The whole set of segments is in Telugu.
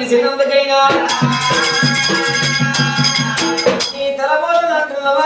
చిన్నందుకైనా నీ తలపోటు అంటున్నవా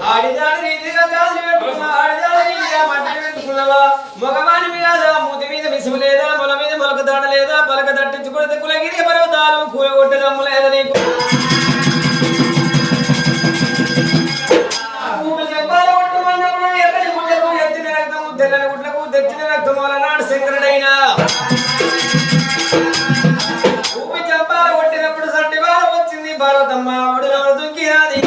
ఆడిదాని రీతిగా గాజు పెట్టుకున్నా ఆడిదాని రీతిగా మట్టి పెట్టుకున్నావా మగవాని మీద మూతి మీద విసుము లేదా మొల మీద మొలక దాడ లేదా పలక తట్టించుకుంటే కులగిరి పర్వతాలు కూలగొట్టి నమ్ము లేదా నీకు తెల్లని గుడ్లకు తెచ్చిన రక్తం నాడు శంకరుడైనా ఊపి చంపాల కొట్టినప్పుడు సంటి బాల వచ్చింది భారతమ్మ ఒడిలో దుంకిరాది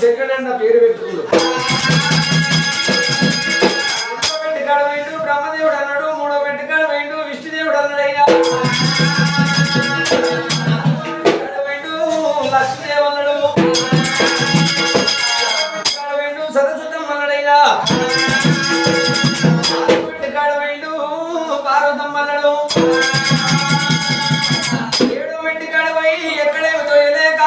శంకరన్న పేరు పెట్టుకుండు వెంటకాడ వేయండు బ్రహ్మదేవుడు అన్నాడు మూడో వెంటకాడ వేయండు విష్ణుదేవుడు అన్నాడు అయ్యా వేయండు లక్ష్మీదేవి అన్నాడు వేయండు సరస్వతమ్మ అన్నాడయ్యా వెంటకాడ వేయండు పార్వతమ్మ అన్నాడు ఏడో వెంటకాడ పోయి ఎక్కడేమి తోయలేక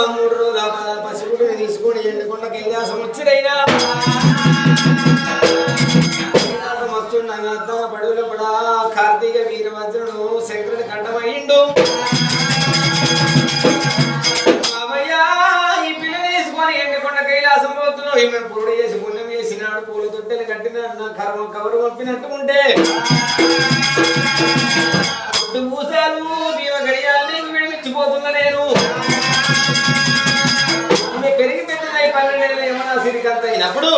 మూడు రోజుల పసిగుడిని తీసుకొని ఎండుకున్న కైలాసం వచ్చిరైనా వస్తుండగా పడుగుల పడా కార్తీక వీరభద్రుడు శంకరుని కంఠమయ్యిండు ఈ పిల్లని తీసుకొని ఎండుకున్న కైలాసం పోతున్నావు ఈమె పూడు చేసి పుణ్యం చేసినాడు పూల తొట్టెలు కట్టిన నా కర్మ కవరు పంపినట్టు ఉంటే పూసాలు భీమ గడియాలు నీకు విడిమిచ్చిపోతున్నా నేను పెరిగి పెద్దదై 12 ఏమన్నా సిరికంత అయినప్పుడు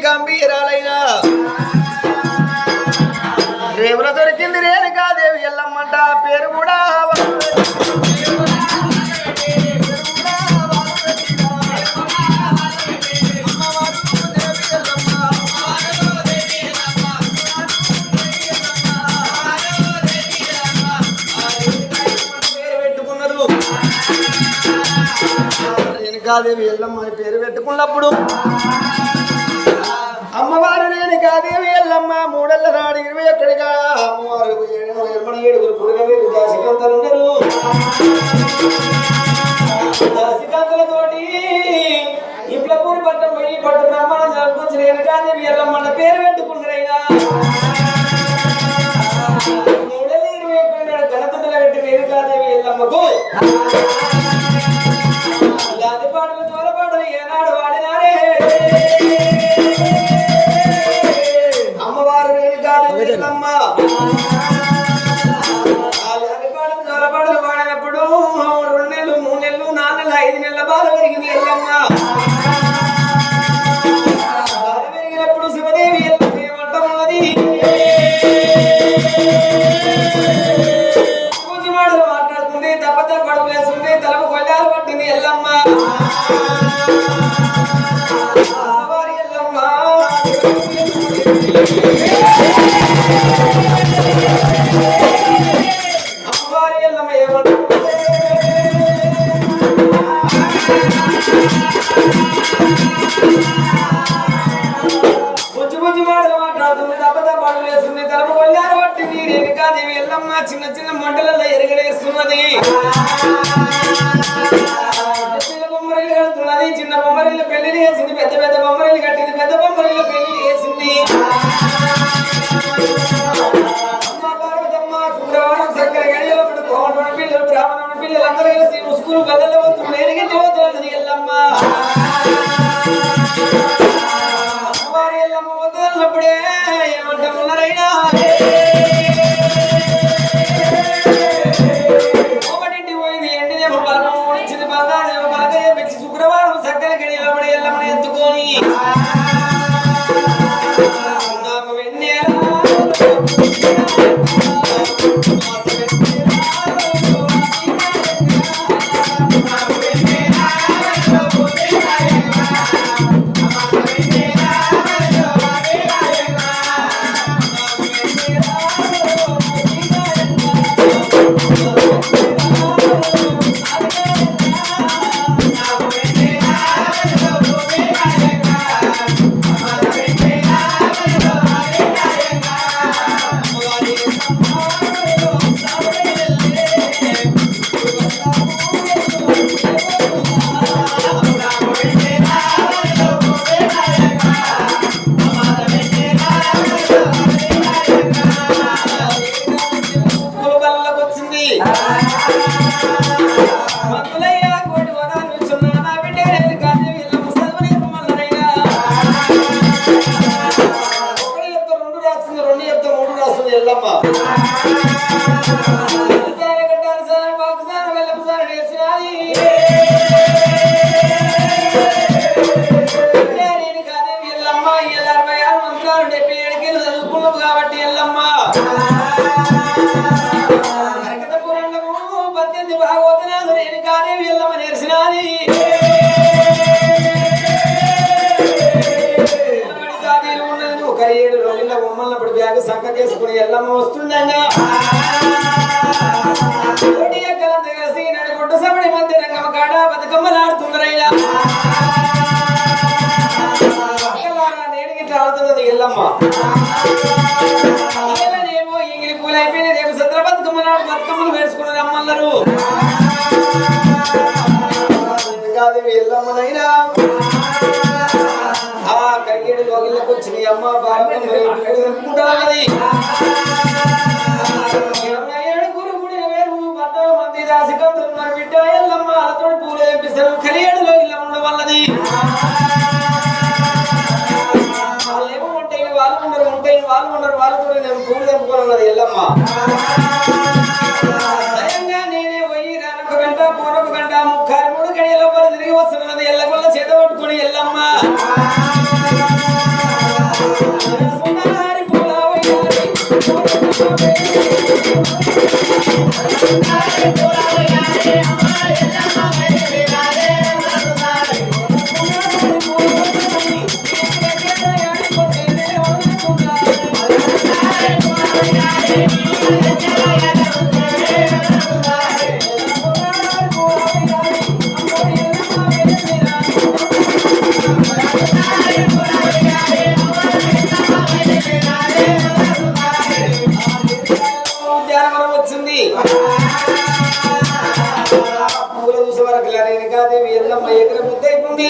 గంభీరాలైనా రేవుల దొరికింది రేణుకాదేవి ఎల్లమ్మంట పేరు కూడా పెట్టుకున్నారు రేణుకాదేవి ఎల్లమ్మ పేరు పెట్టుకున్నప్పుడు అమ్మవారు రేణుకాదేవి ఎల్లమ్మ మూడెళ్ళ నాడు 21గా అమ్మవారు 7 పురుగవేలు దాసికాంతలు ఉన్నారు దాసికాంతలతోటి ఇప్లపూరి పట్టం పోయి పట్టు బ్రహ్మాండం జరుపుకొచ్చి రేణుకాదేవి ఎల్లమ్మ పేరు పెట్టుకున్నారైనా మూడెళ్ళ 21 నాడు గణతండ్రులు పెట్టి రేణుకాదేవి ఎల్లమ్మకు పాటలు తోలపాటలు ఏనాడు వాడిన ఎల్లమ్మ చిన్న చిన్న మంటలలో ఎరగలేస్తున్నది. చిన్న బొమ్మరిల్లు కడుతున్నది. చిన్న బొమ్మరిల్లు పెళ్లి చేసింది. పెద్ద పెద్ద బొమ్మరిల్లు కట్టింది. పెద్ద బొమ్మరిల్లు పెళ్లి చేసింది. అమ్మ పార్వతమ్మ శుక్రవారం చక్కర గడియలో కోమటోన పిల్లలు బ్రాహ్మణ పిల్లలు అందరూ కలిసి ముసుగులు బదలు పోతున్నారు. ఎరిగింది పోతున్నది ఎల్లమ్మ. అమ్మవారి ఎల్లమ్మ వద్దన్నప్పుడే ఏమంటామున్నారైనా ఒకటింటి పోయింది. ఎండిదేమో బలమో ఇచ్చింది. బంగారేమో బాగా పెంచి శుక్రవారం చక్కర గడియలో పడి ఎల్లమ్మని ఎత్తుకొని నాకు వెన్నెల కాబట్టి ఎల్లమ్మ పురాణము 18 భాగవతనాథు రేణుకాదేవి ఎల్లమ్మ నేర్చినాది. ఒక 7 రోజుల బొమ్మలప్పుడు బ్యాగ్ సంక చేసుకుని ఎల్లమ్మ వస్తుండగా కలిసి నడుగుడ్డు సబడి మధ్య రంగమ్మ కాడ బతుకమ్మలాడుతుందరైనా ఆడుతున్నది ఎల్లమ్మ. ఏమో ఇంగిలి పూలు అయిపోయినాయి. రేపు సత్ర బతుకమ్మ నాడు బతుకమ్మలు వేసుకున్నది అమ్మన్నారు. ఎల్లమ్మనైనా ఆ కరిగేడు లోగిళ్ళకి వచ్చింది అమ్మ బాగా తెలుపుకుంటున్నది. 27 గుడి వేరు 14 మంది రాసికంతులు ఉన్నారు బిడ్డ. ఎల్లమ్మ అతడు పూలు వేపిస్తారు. కలిగేడు లోగిళ్ళ ఉండవల్లది. వాళ్ళు ఉన్నారు వాళ్ళతో నేను పూలు తెంపుకోనున్నది ఎల్లమ్మ. స్వయంగా నేనే పోయి రానొక గంట పోనొక గంట 33 గడియల లోపల తిరిగి వస్తున్నది. ఎల్లగొల్ల చేత పట్టుకుని ఎల్లమ్మ పూల చూసే వరకు రేణుకాదేవి ఎల్లమ్మ ఎదురు ముద్దైతుంది.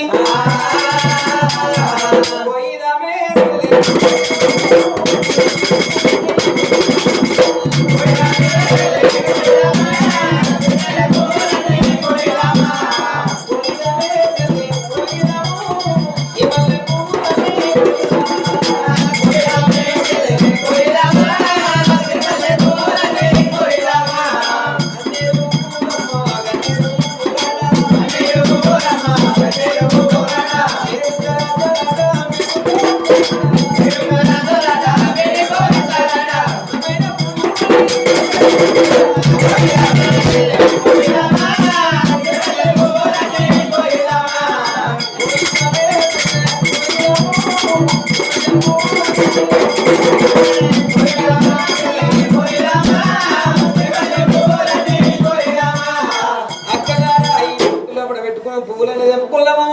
పువ్వులని తెంపుకున్నాము.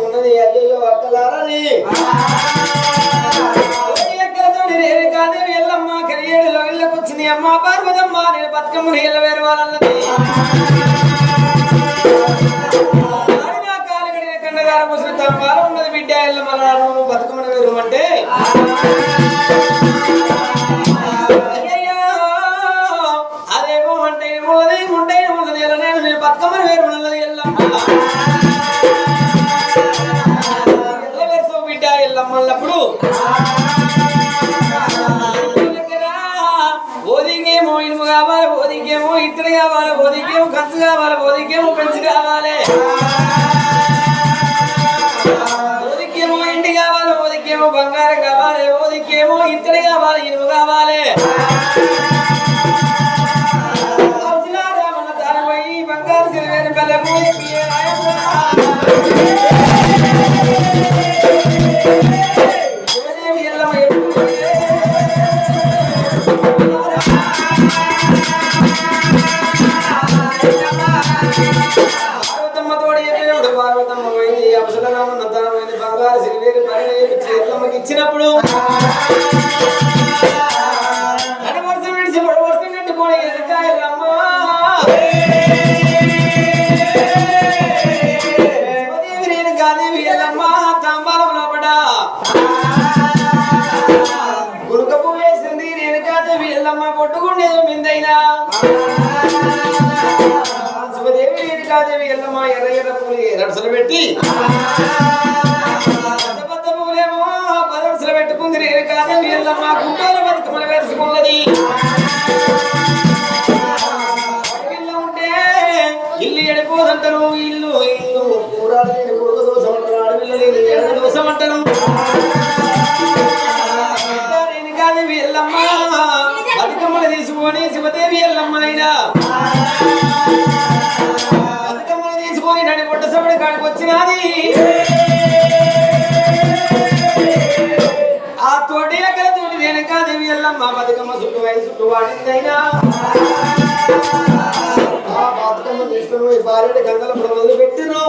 ఉన్నది అయ్యో అక్కలారని పార్వతమ్మ నేను బతుకమ్మ నీళ్ళ వేరు వాళ్ళన్నది కాలు కడిగిన కన్నగారు పోసిన తమ్మాలు ఉన్నది బిడ్డ ఎల్ల మళ్ళా నువ్వు బతుకమ్మని వేరు అంటే అదేమో అంటే ఉంటే నేను బతుకమ్మని వేరు ఉన్నది ఎల్లమ్మ బిడ్డ ఎల్లమ్మన్నప్పుడు ఓదికేమో ఇనుము కావాలి ఓదికేమో ఇత్తడి కావాలి ఓదికేమో ఖర్చు కావాలి ఓదికేమో పెంచు కావాలి ఓదికేమో ఇంటి కావాలి ఓదికేమో బంగారం కావాలి ఓదికేమో ఇత్తడి కావాలి ఇనుము కావాలి పోయి బంగారు సిరివేని బెల్లము పార్వతమ్మ తోడు చెప్పినప్పుడు పార్వతమ్మ పోయింది అవసరమైన తనమైంది బంగారు సిరివేరి పని ఇచ్చినప్పుడు నడవర్షం విడిచి పొడవర్షం కట్టుకొని ఎదుకాయలమ్మ నేను కాదేవి ఎల్లమ్మ తాంబాలం లోపడ గురుకపు వేసింది నేను కాదేవి ఎల్లమ్మ పొట్టుకుండేది మిందైనా శివదేవి నేను కాదేవి ఎల్లమ్మ ఎర్ర ఎర్ర పూలు రడసలు పెట్టి పెద్ద పూలేమో పదరసలు పెట్టుకుంది నేను కాదేవి ఎల్లమ్మ గుంటూరు బతుకమ్మలు వేసుకున్నది ఉంటే ఇల్లు ఎడిపోదంటారు ఇల్లు ఇల్లు కూరాడు కొడుక దోషం అంటారు అడవిల్లు ఎడ దోషం అంటారు నేను కాదేవి ఎల్లమ్మ బతుకమ్మలు తీసుకొని శివదేవి ఎల్లమ్మనైనా బతుకమ్మలు తీసుకొని నడి పొట్ట సభడి కాడికి వచ్చినది ఆ తోటి ఎక్కడ తోటి నేను కాదేవి ఎల్లమ్మ బతుకమ్మ చుట్టూ వాడిందైనా ఆ బతుకమ్మ తీసుకొని పోయి భార్య గంగల మొదలు పెట్టిరు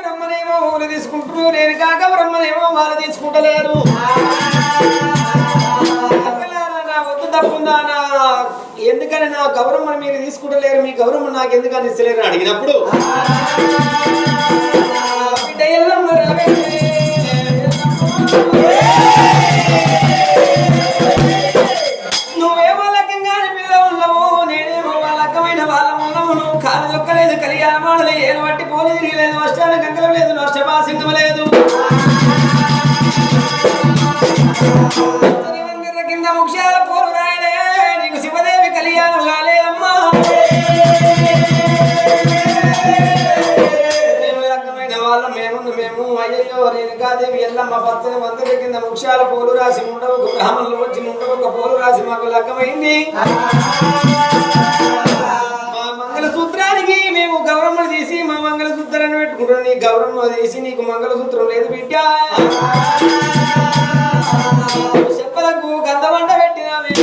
బ్రహ్మనేమో ఊరు తీసుకుంటున్నారు నేను కాక బ్రహ్మనేమో వాళ్ళు తీసుకుంటలేరు వద్దు తప్పుందా ఎందుకని నా గౌరవం మీరు తీసుకుంటలేరు మీ గౌరవం నాకు ఎందుకని ఇస్తలేరు అడిగినప్పుడు నువ్వేమో లక్కంగానే పిల్ల ఉన్నావు నేనేమో లక్కమైన వాళ్ళ ఉన్నాము నువ్వు కాలు దొక్కలేదు కలియామాడలే ఏను బట్టి పోలు తిరగలేదు వర్షాలు గంగలం లేదు నష్టపాసింగం లేదు కింద ముఖ్యాల పోలు రాయలే నీకు శివదేవి కళ్యాణం కాలేదమ్మా మేము అయ్యో రేణుకాదేవి ఎల్లమ్మ పచ్చని మందిర కింద ముఖ్యాల పోలు రాసి ఉండవు గ్రామంలో వచ్చి ఉండవు ఒక పోలు రాసి మాకు లగ్గమైంది మా మంగళసూత్రానికి మేము గౌరమ్మను తీసి మా మంగళసూత్రాన్ని పెట్టుకుంటాం నీ గౌరమ్మ తీసి నీకు మంగళసూత్రం లేదు బిడ్డ చెప్పలకు గంధమంట పెట్టినామే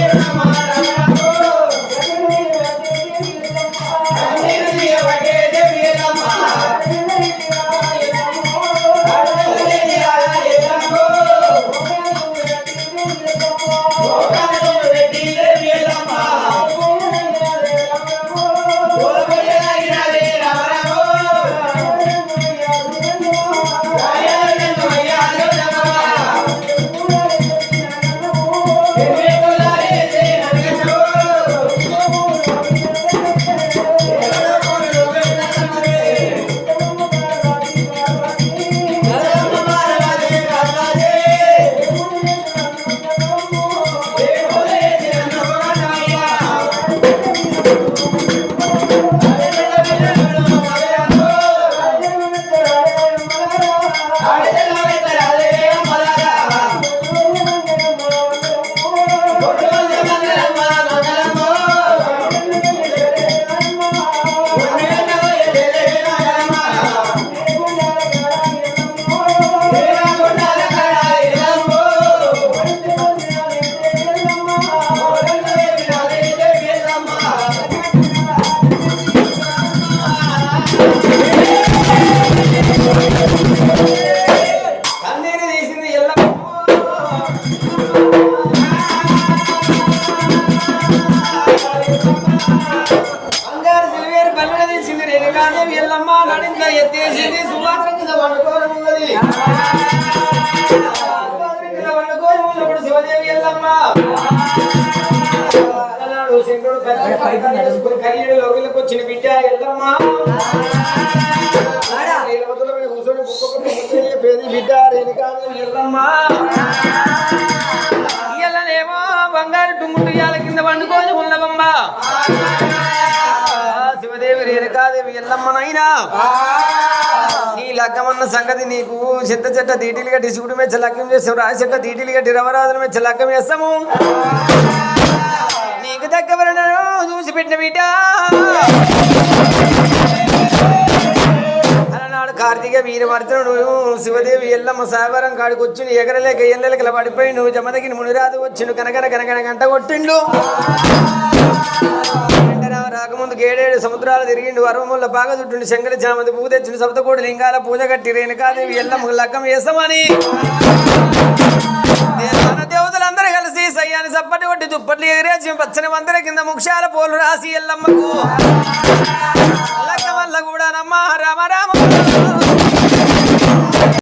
Yeah. శివదేవి ఎల్లమ్మ నడింద ఎత్తేసింది సుమాత్ర కింద వండుకోవడం ఉన్నది వండుకోవడం ఉన్నప్పుడు శివదేవి ఎల్లమ్మ అలనాడు శంకరుడు కళ్యాణ లోకిలకు వచ్చిన బిడ్డ ఎల్లమ్మ కూర్చొని బిడ్డ రేణుకాదేవి ఎల్లమ్మ ఇయ్యలనేమో బంగారు టుంగుటుయాల కింద వండుకొని ఉన్నవమ్మ శివదేవి రేణుకాదేవి ఎల్లమ్మనైనా నీ లగ్గమన్న సంగతి నీకు చింత చెట్ట తీటిలుగా డిసుకుడు మెచ్చ లగ్గం చేస్తాం రాసి చెట్ట తీటిలుగా రవరాజులు మెచ్చ లగ్గం చేస్తాము నీకు దగ్గర చూసి పెట్టిన బిడ్డ అలనాడు కార్తీక వీరవర్ధనుడు శివదేవి ఎల్లమ్మ సాగరం కాడికి వచ్చి ఎగరలేక ఎల్లెలకల పడిపోయి నువ్వు జమదగిన మునిరాదు వచ్చిండు కనకన కనకన గంట కొట్టిండు రాకముందు 7 సముద్రాలు తిరిగిండు వరముల బాగా చుట్టిండు శంకర జామది పూజ తెచ్చిండు సప్తకోటి లింగాల పూజ కట్టి రేణుకాదేవి ఎల్లమ్మ లగ్గం చేస్తామని దేవతలందరూ కలిసి సయ్యాన్ని సప్పటి కొట్టి దుప్పట్లు ఎగిరేసి పచ్చని వందర కింద ముక్షాల పోలు రాసి ఎల్లమ్మకు లగ్గం వల్ల కూడా నమ్మ రామ రామ